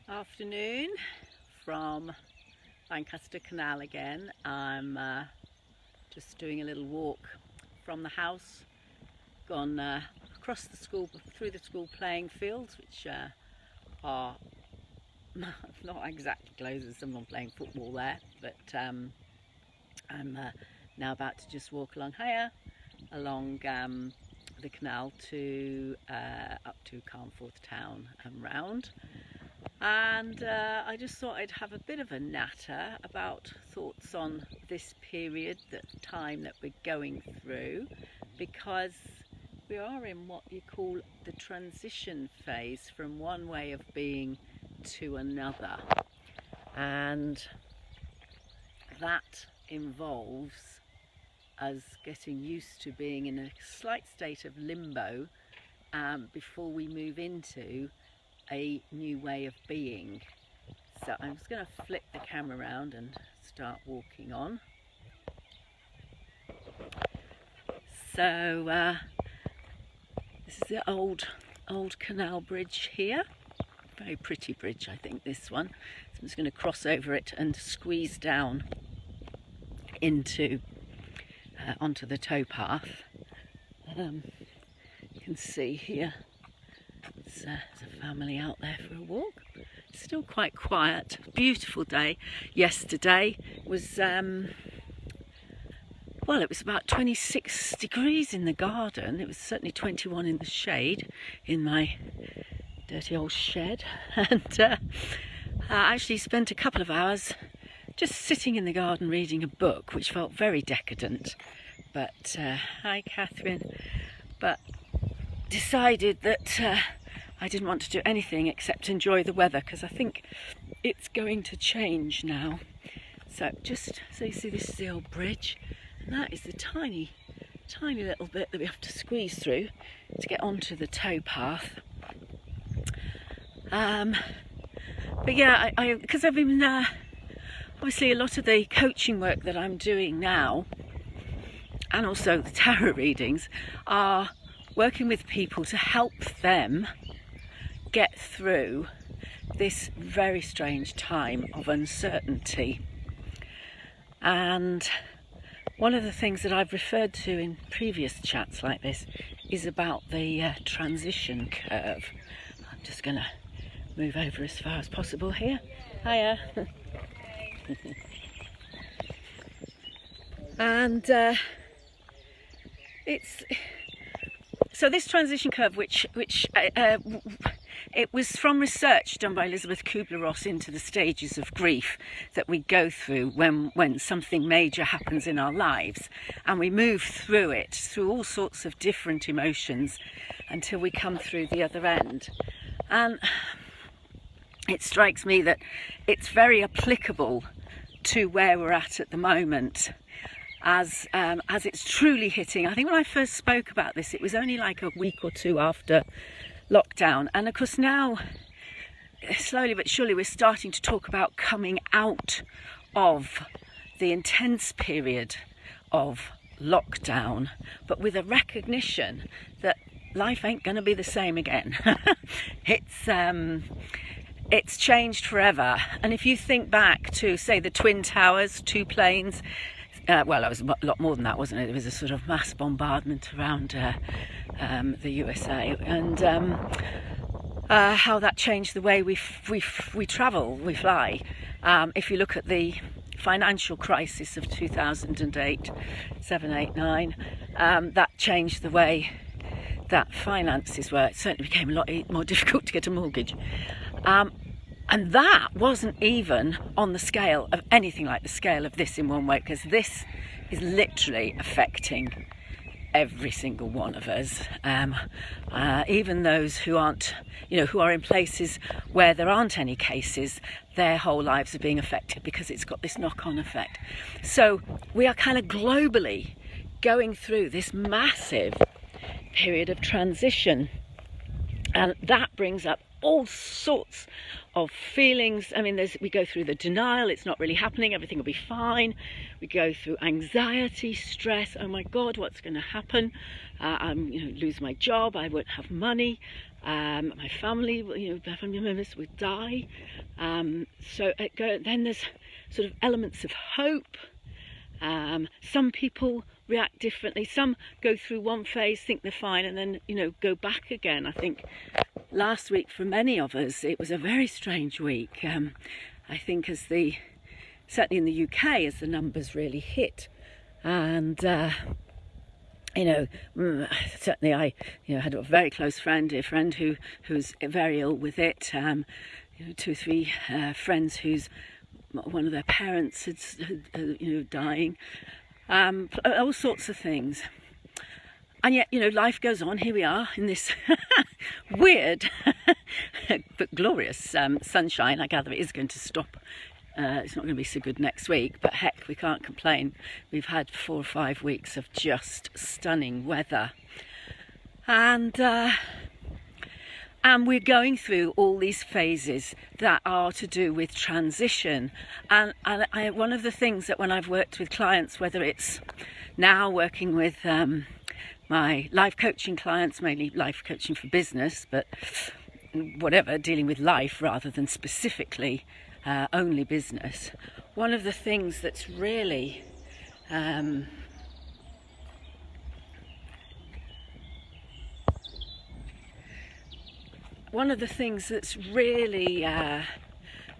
Afternoon from Lancaster Canal again. I'm just doing a little walk from the house, gone across the school, through the school playing fields, which are not exactly closed. There's someone playing football there, but I'm now about to just walk along here, along the canal to up to Carnforth town and round. And I just thought I'd have a bit of a natter about thoughts on this period, the time that we're going through, because we are in what you call the transition phase from one way of being to another, and that involves us getting used to being in a slight state of limbo before we move into a new way of being. So I'm just going to flip the camera around and start walking on. So this is the old canal bridge here. Very pretty bridge, I think, this one. So I'm just going to cross over it and squeeze down into onto the towpath. You can see here there's a family out there for a walk. It's still quite quiet. Beautiful day. Yesterday was well, it was about 26 degrees in the garden. It was certainly 21 in the shade in my dirty old shed, and I actually spent a couple of hours just sitting in the garden reading a book, which felt very decadent. But hi Catherine. But decided that I didn't want to do anything except enjoy the weather, because I think it's going to change now. So just so you see, this is the old bridge, and that is the tiny little bit that we have to squeeze through to get onto the towpath. But yeah, because I've been obviously a lot of the coaching work that I'm doing now, and also the tarot readings, are working with people to help them get through this very strange time of uncertainty. And one of the things that I've referred to in previous chats like this is about the transition curve. I'm just going to move over as far as possible here. Hiya. And it's so this transition curve, which it was from research done by Elizabeth Kubler-Ross into the stages of grief that we go through when something major happens in our lives, and we move through it, through all sorts of different emotions, until we come through the other end. And it strikes me that it's very applicable to where we're at the moment, as it's truly hitting. I think when I first spoke about this, it was only like a week or two after lockdown, and of course now, slowly but surely, we're starting to talk about coming out of the intense period of lockdown, but with a recognition that life ain't going to be the same again. It's changed forever. And if you think back to, say, the Twin Towers, 2 planes, well, it was a lot more than that, wasn't it? It was a sort of mass bombardment around the USA, and how that changed the way we travel, we fly. If you look at the financial crisis of 2008, 7, 8, 9, that changed the way that finances were. It certainly became a lot more difficult to get a mortgage. And that wasn't even on the scale of anything like the scale of this in one way, because this is literally affecting every single one of us, even those who aren't, who are in places where there aren't any cases. Their whole lives are being affected because it's got this knock-on effect. So we are kind of globally going through this massive period of transition, and that brings up all sorts of feelings. I mean, we go through the denial, it's not really happening, everything will be fine. We go through anxiety, stress, oh my God, what's going to happen? I'm lose my job, I won't have money. My family, my family members would die. Then there's sort of elements of hope. Some people react differently. Some go through one phase, think they're fine, and then, go back again. I think last week for many of us, it was a very strange week. I think certainly in the UK, as the numbers really hit, and certainly I had a very close friend, a friend who's very ill with it. 2 or 3 friends whose one of their parents had dying. All sorts of things. And yet, life goes on. Here we are in this weird but glorious sunshine. I gather it is going to stop. It's not going to be so good next week, but heck, we can't complain. We've had 4 or 5 weeks of just stunning weather. And we're going through all these phases that are to do with transition. And one of the things that when I've worked with clients, whether it's now working with my life coaching clients, mainly life coaching for business, but whatever, dealing with life rather than specifically only business. One of the things that's really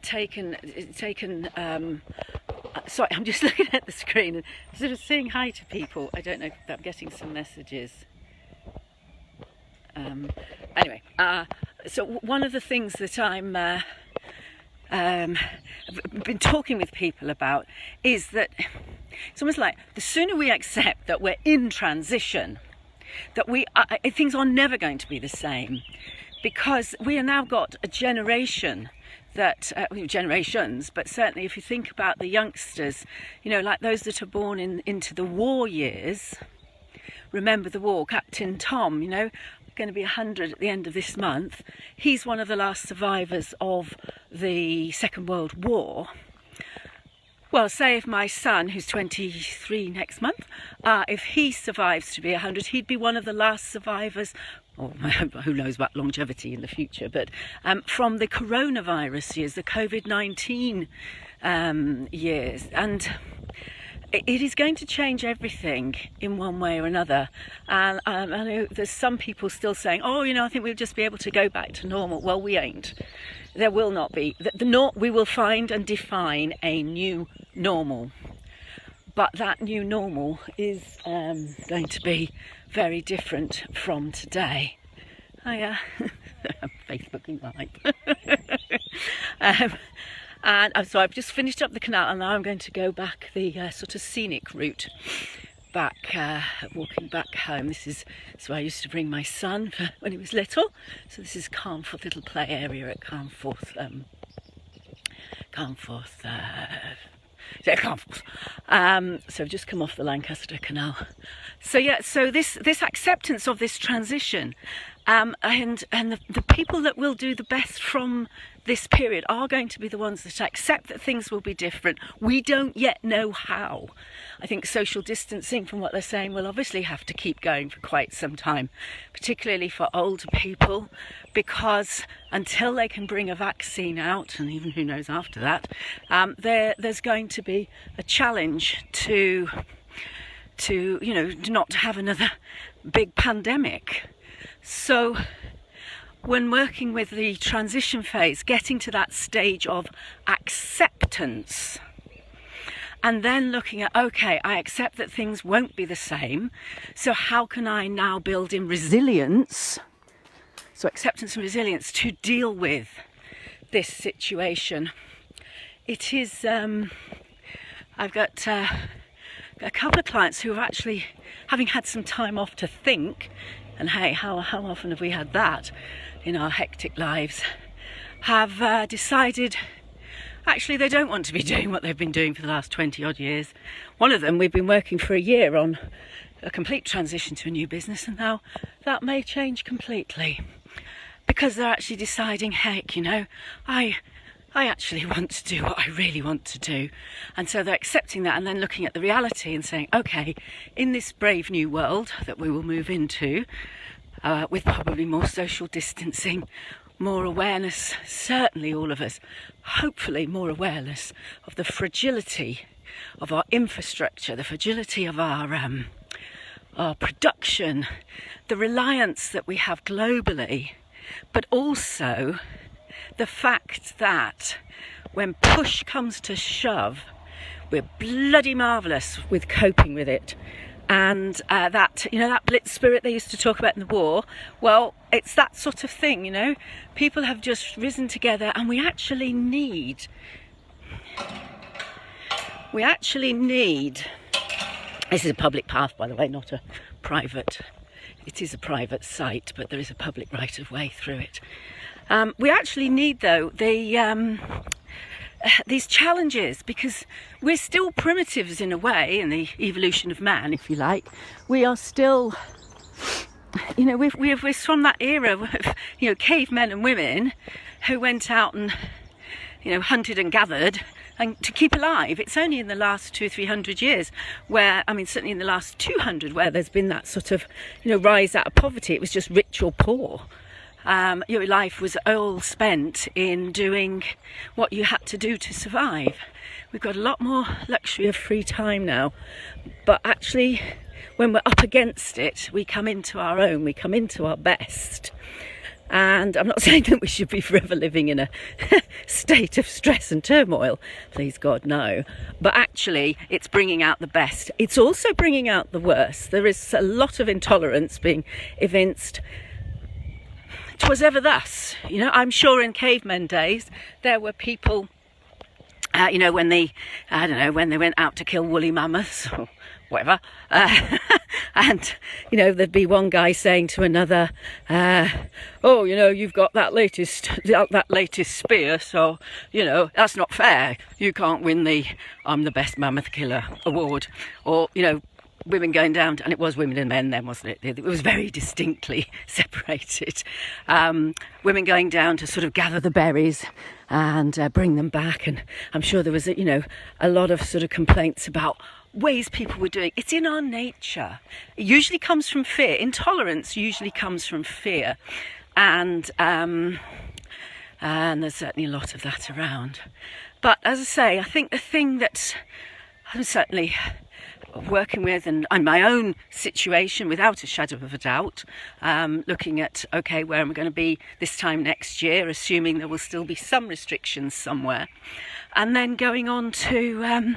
taken sorry, I'm just looking at the screen and sort of saying hi to people. I don't know if I'm getting some messages. Anyway, so one of the things that I've been talking with people about is that it's almost like the sooner we accept that we're in transition, that things are never going to be the same, because we have now got a generation that generations, but certainly if you think about the youngsters, like those that are born into the war years. Remember the war, Captain Tom, going to be 100 at the end of this month. He's one of the last survivors of the Second World War. Well, say if my son, who's 23 next month, if he survives to be 100, he'd be one of the last survivors, or who knows about longevity in the future, but from the coronavirus years, the COVID-19 years. And it is going to change everything in one way or another. And I know there's some people still saying, I think we'll just be able to go back to normal. Well, we ain't. There will not be. We will find and define a new normal. But that new normal is going to be very different from today. I'm Facebooking live. And so I've just finished up the canal, and now I'm going to go back the sort of scenic route back, walking back home. This is where I used to bring my son when he was little. So this is Carnforth, little play area at Carnforth. So I've just come off the Lancaster Canal. So this acceptance of this transition, and the people that will do the best from this period are going to be the ones that accept that things will be different. We don't yet know how. I think social distancing, from what they're saying, will obviously have to keep going for quite some time, particularly for older people, because until they can bring a vaccine out, and even who knows after that, there's going to be a challenge to not have another big pandemic. So when working with the transition phase, getting to that stage of acceptance, and then looking at, okay, I accept that things won't be the same, so how can I now build in resilience, so acceptance and resilience, to deal with this situation. It is, I've got a couple of clients who are actually, having had some time off to think, and hey, how often have we had that in our hectic lives, have decided actually they don't want to be doing what they've been doing for the last 20 odd years. One of them, we've been working for a year on a complete transition to a new business, and now that may change completely, because they're actually deciding, heck, I actually want to do what I really want to do. And so they're accepting that, and then looking at the reality and saying, okay, in this brave new world that we will move into, with probably more social distancing, more awareness, certainly all of us, hopefully more awareness of the fragility of our infrastructure, the fragility of our production, the reliance that we have globally, but also the fact that when push comes to shove, we're bloody marvellous with coping with it. And that blitz spirit they used to talk about in the war, well, it's that sort of thing, People have just risen together, and we actually need, this is a public path, by the way, not a private, it is a private site, but there is a public right of way through it. We actually need, though, these challenges, because we're still primitives in a way, in the evolution of man, if you like. We are still, we're from that era of, cavemen and women who went out and, hunted and gathered and to keep alive. It's only in the last 200-300 years where, certainly in the last 200, where there's been that sort of, rise out of poverty. It was just rich or poor. Your life was all spent in doing what you had to do to survive. We've got a lot more luxury of free time now, but actually when we're up against it, we come into our own, we come into our best. And I'm not saying that we should be forever living in a state of stress and turmoil, please God, no. But actually, it's bringing out the best. It's also bringing out the worst. There is a lot of intolerance being evinced. 'Twas ever thus, I'm sure in cavemen days there were people, when they went out to kill woolly mammoths or whatever, and there'd be one guy saying to another, you've got that latest spear, so that's not fair. You can't win the I'm the best mammoth killer award, or women going down and it was women and men then, wasn't it? It was very distinctly separated. Women going down to sort of gather the berries and bring them back, and I'm sure there was a lot of sort of complaints about ways people were doing. It's in our nature. It usually comes from fear. Intolerance usually comes from fear, and there's certainly a lot of that around. But as I say, I think the thing that I'm certainly working with, and in my own situation, without a shadow of a doubt, looking at, where am I going to be this time next year, assuming there will still be some restrictions somewhere, and then going on to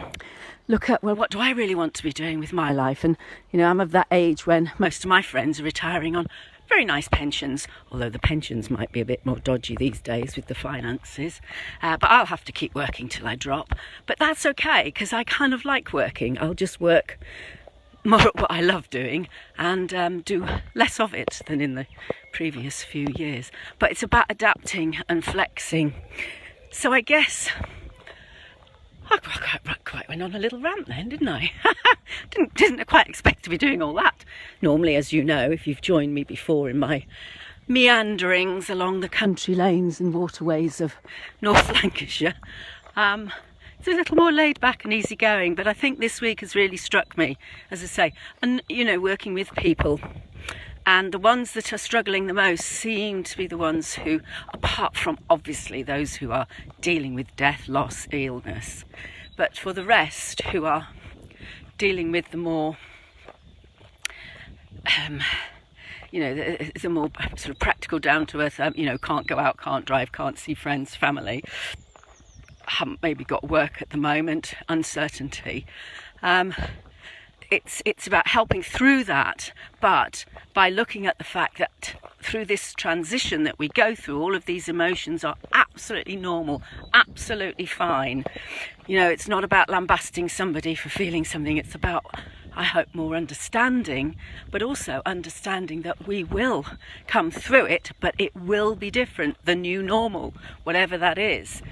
look at, what do I really want to be doing with my life? And I'm of that age when most of my friends are retiring on very nice pensions, although the pensions might be a bit more dodgy these days with the finances, but I'll have to keep working till I drop. But that's okay, because I kind of like working. I'll just work more at what I love doing and do less of it than in the previous few years. But it's about adapting and flexing. So I guess I quite went on a little rant then, didn't I? Didn't quite expect to be doing all that. Normally, as you know, if you've joined me before in my meanderings along the country lanes and waterways of North Lancashire, it's a little more laid back and easygoing. But I think this week has really struck me, as I say, and working with people. And the ones that are struggling the most seem to be the ones who, apart from obviously those who are dealing with death, loss, illness, but for the rest who are dealing with the more, the more sort of practical, down to earth, can't go out, can't drive, can't see friends, family, haven't maybe got work at the moment, uncertainty. It's about helping through that, but by looking at the fact that through this transition that we go through, all of these emotions are absolutely normal, absolutely fine. It's not about lambasting somebody for feeling something. It's about, I hope, more understanding, but also understanding that we will come through it, but it will be different, the new normal, whatever that is.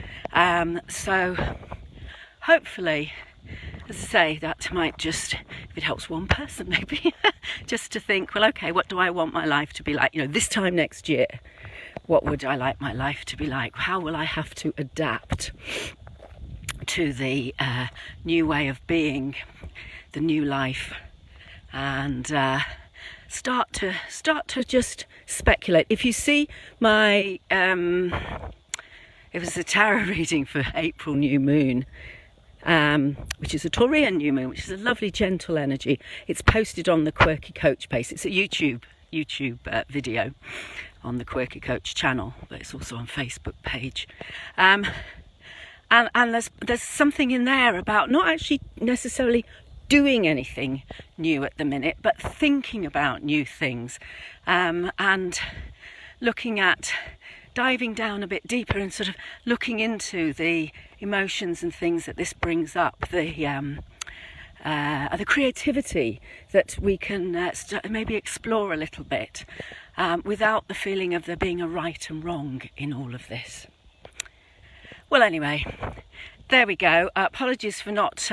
So hopefully, as I say, that might just, if it helps one person maybe, just to think, well, okay, what do I want my life to be like? This time next year, what would I like my life to be like? How will I have to adapt to the new way of being, the new life? And start to just speculate. If you see my it was a tarot reading for April new moon, which is a Taurian new moon, which is a lovely gentle energy. It's posted on the Quirky Coach page. It's a YouTube video on the Quirky Coach channel, but it's also on Facebook page. And there's something in there about not actually necessarily doing anything new at the minute, but thinking about new things, and looking at diving down a bit deeper and sort of looking into the emotions and things that this brings up, the creativity that we can maybe explore a little bit, without the feeling of there being a right and wrong in all of this. Well, anyway, there we go. Apologies for not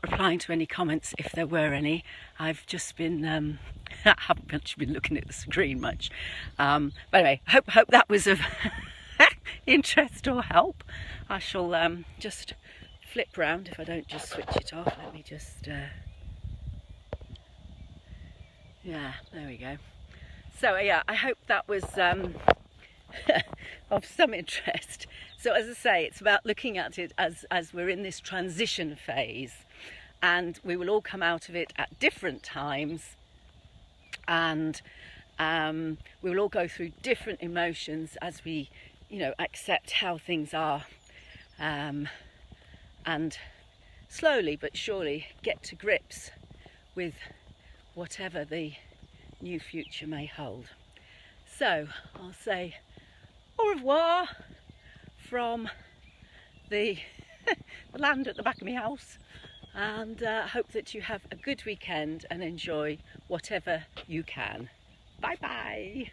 replying to any comments if there were any. I've just been I haven't actually been looking at the screen much, but anyway, hope that was of interest or help. I shall just flip round if I don't just switch it off. Let me just yeah, there we go. So yeah, I hope that was of some interest. So as I say, it's about looking at it as we're in this transition phase, and we will all come out of it at different times, and we will all go through different emotions as we, accept how things are, and slowly but surely get to grips with whatever the new future may hold. So I'll say au revoir from the land at the back of my house, and hope that you have a good weekend and enjoy whatever you can. Bye bye.